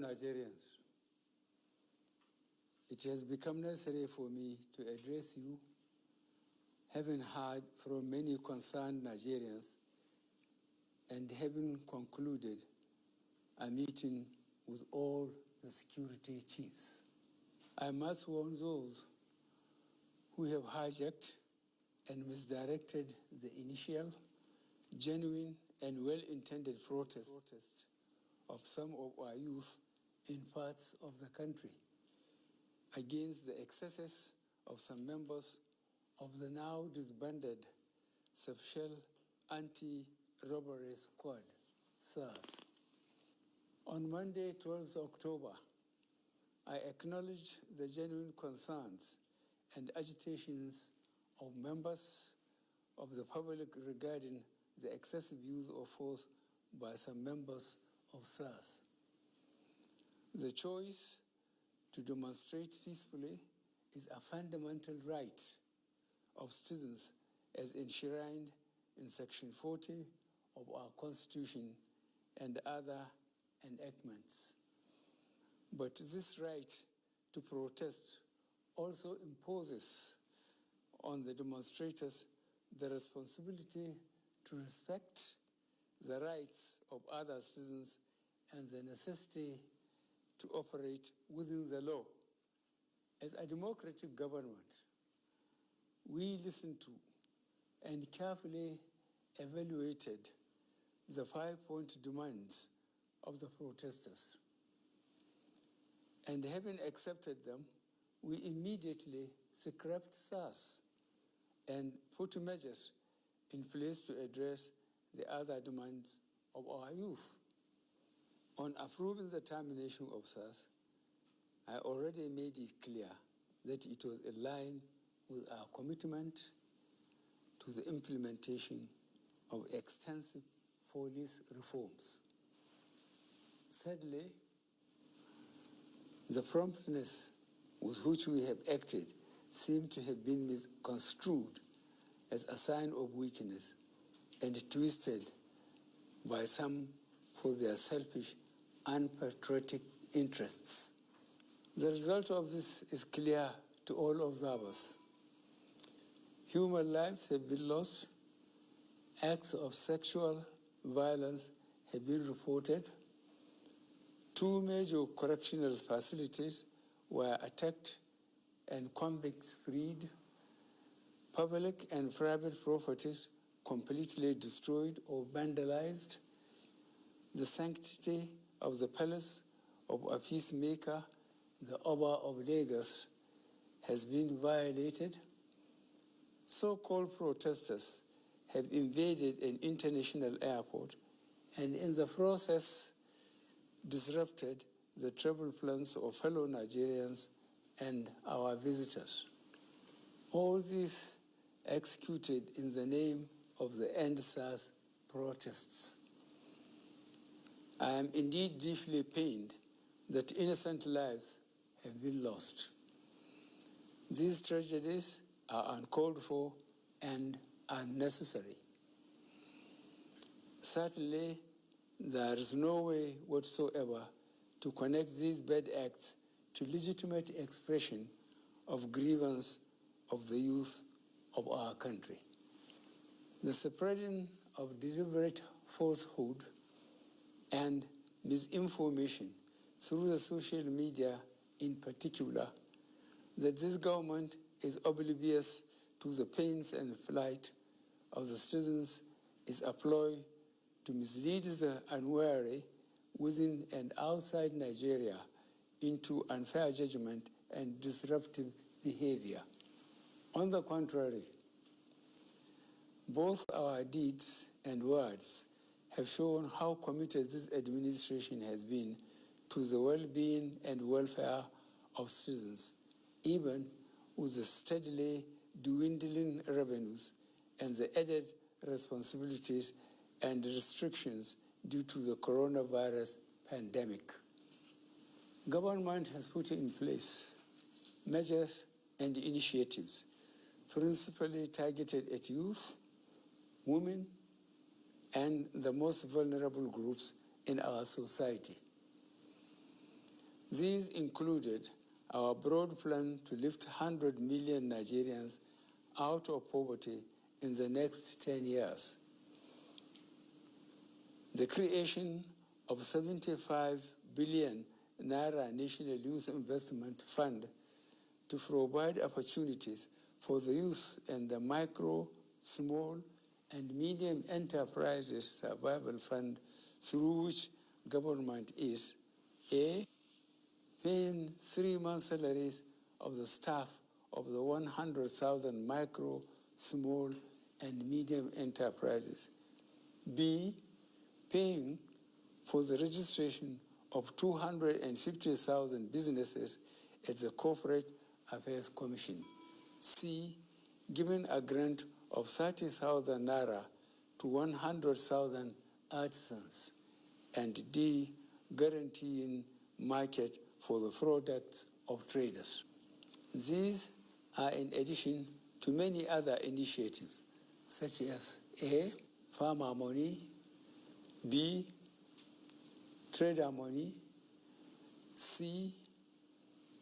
Nigerians, it has become necessary for me to address you, having heard from many concerned Nigerians and having concluded a meeting with all the security chiefs. I must warn those who have hijacked and misdirected the initial, genuine and well-intended protests of some of our youth in parts of the country against the excesses of some members of the now disbanded Special Anti-Robbery Squad, SARS. On Monday, 12th October, I acknowledge the genuine concerns and agitations of members of the public regarding the excessive use of force by some members of SARS. The choice to demonstrate peacefully is a fundamental right of citizens as enshrined in Section 40 of our Constitution and other enactments. But this right to protest also imposes on the demonstrators the responsibility to respect the rights of other citizens and the necessity to operate within the law. As a democratic government, we listened to and carefully evaluated the 5-point demands of the protesters. And having accepted them, we immediately scrapped SARS and put measures in place to address the other demands of our youth. On approving the termination of SARS, I already made it clear that it was in line with our commitment to the implementation of extensive police reforms. Sadly, the promptness with which we have acted seemed to have been misconstrued as a sign of weakness and twisted by some for their selfish, unpatriotic interests. The result of this is clear to all observers. Human lives have been lost, acts of sexual violence have been reported, 2 major correctional facilities were attacked and convicts freed, public and private properties completely destroyed or vandalized, the sanctity of the palace of a peacemaker, the Oba of Lagos, has been violated. So-called protesters have invaded an international airport and in the process disrupted the travel plans of fellow Nigerians and our visitors. All this executed in the name of the ENDSARS protests. I am indeed deeply pained that innocent lives have been lost. These tragedies are uncalled for and unnecessary. Certainly, there is no way whatsoever to connect these bad acts to legitimate expression of grievance of the youth of our country. The spreading of deliberate falsehood and misinformation through the social media in particular, that this government is oblivious to the pains and plight of the citizens is a ploy to mislead the unwary within and outside Nigeria into unfair judgment and disruptive behavior. On the contrary, both our deeds and words have shown how committed this administration has been to the well-being and welfare of citizens, even with the steadily dwindling revenues and the added responsibilities and restrictions due to the coronavirus pandemic. Government has put in place measures and initiatives principally targeted at youth, women, and the most vulnerable groups in our society. These included our broad plan to lift 100 million Nigerians out of poverty in the next 10 years. The creation of 75 billion Naira National Youth Investment Fund to provide opportunities for the youth and the micro, small, and medium enterprises survival fund, through which government is A, paying 3 months' salaries of the staff of the 100,000 micro, small, and medium enterprises. B, paying for the registration of 250,000 businesses at the Corporate Affairs Commission. C, giving a grant of 30,000 Naira to 100,000 artisans. And D, guaranteeing market for the products of traders. These are in addition to many other initiatives, such as A, farmer money, B, trader money, C,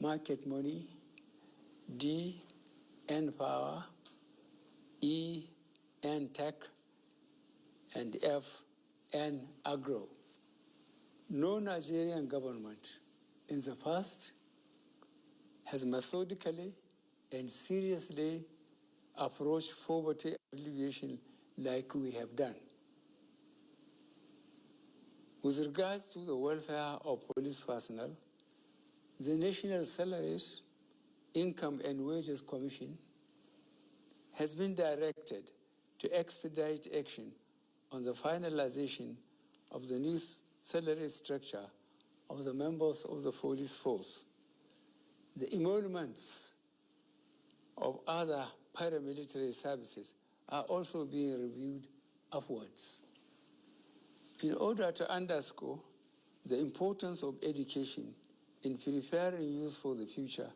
market money, D, N-Power, E, N-Tech, and F, N-Agro. No Nigerian government in the past has methodically and seriously approached poverty alleviation like we have done. With regards to the welfare of police personnel, the National Salaries, Income and Wages Commission has been directed to expedite action on the finalization of the new salary structure of the members of the police force. The emoluments of other paramilitary services are also being reviewed upwards. In order to underscore the importance of education in preparing youth for the future,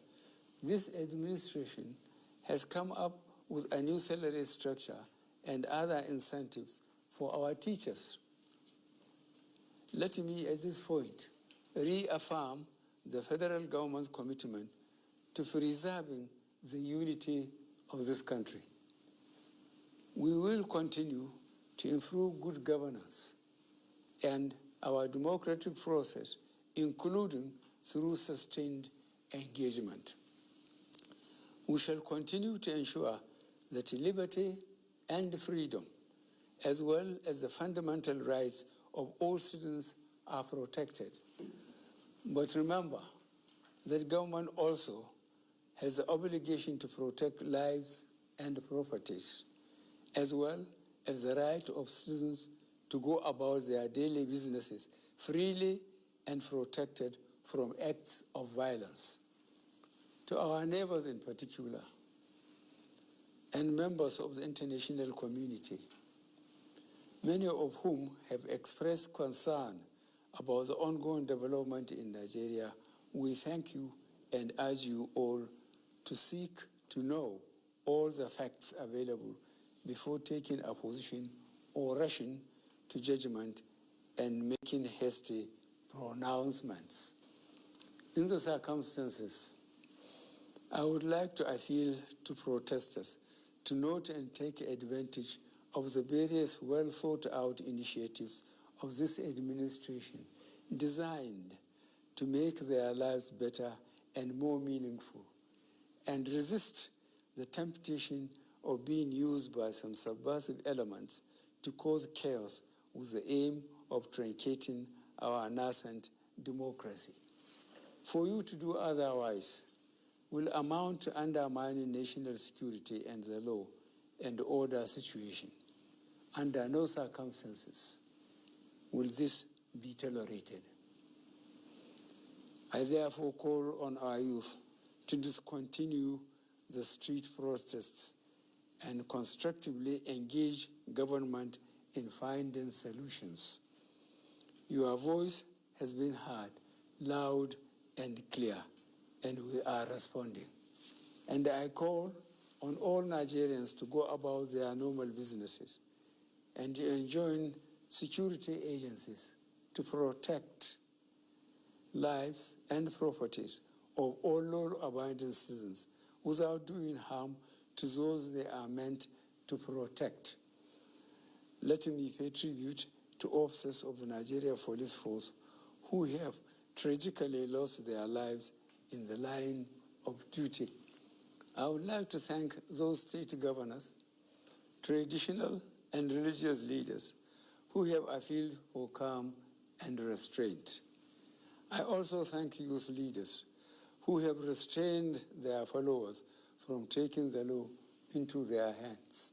this administration has come up with a new salary structure and other incentives for our teachers. Let me, at this point, reaffirm the federal government's commitment to preserving the unity of this country. We will continue to improve good governance and our democratic process, including through sustained engagement. We shall continue to ensure that liberty and freedom, as well as the fundamental rights of all citizens, are protected. But remember that government also has the obligation to protect lives and properties, as well as the right of citizens to go about their daily businesses freely and protected from acts of violence. To our neighbors in particular, and members of the international community, many of whom have expressed concern about the ongoing development in Nigeria, we thank you and urge you all to seek to know all the facts available before taking a position or rushing to judgment and making hasty pronouncements. In the circumstances, I would like to appeal to protesters to note and take advantage of the various well-thought-out initiatives of this administration designed to make their lives better and more meaningful, and resist the temptation of being used by some subversive elements to cause chaos with the aim of truncating our nascent democracy. For you to do otherwise will amount to undermining national security and the law and order situation. Under no circumstances will this be tolerated. I therefore call on our youth to discontinue the street protests and constructively engage government in finding solutions. Your voice has been heard loud and clear, and we are responding. And I call on all Nigerians to go about their normal businesses and to enjoin security agencies to protect lives, and properties of all law-abiding citizens without doing harm to those they are meant to protect. Let me pay tribute to officers of the Nigeria Police Force who have tragically lost their lives in the line of duty. I would like to thank those state governors, traditional and religious leaders who have appealed for calm and restraint. I also thank youth leaders who have restrained their followers from taking the law into their hands.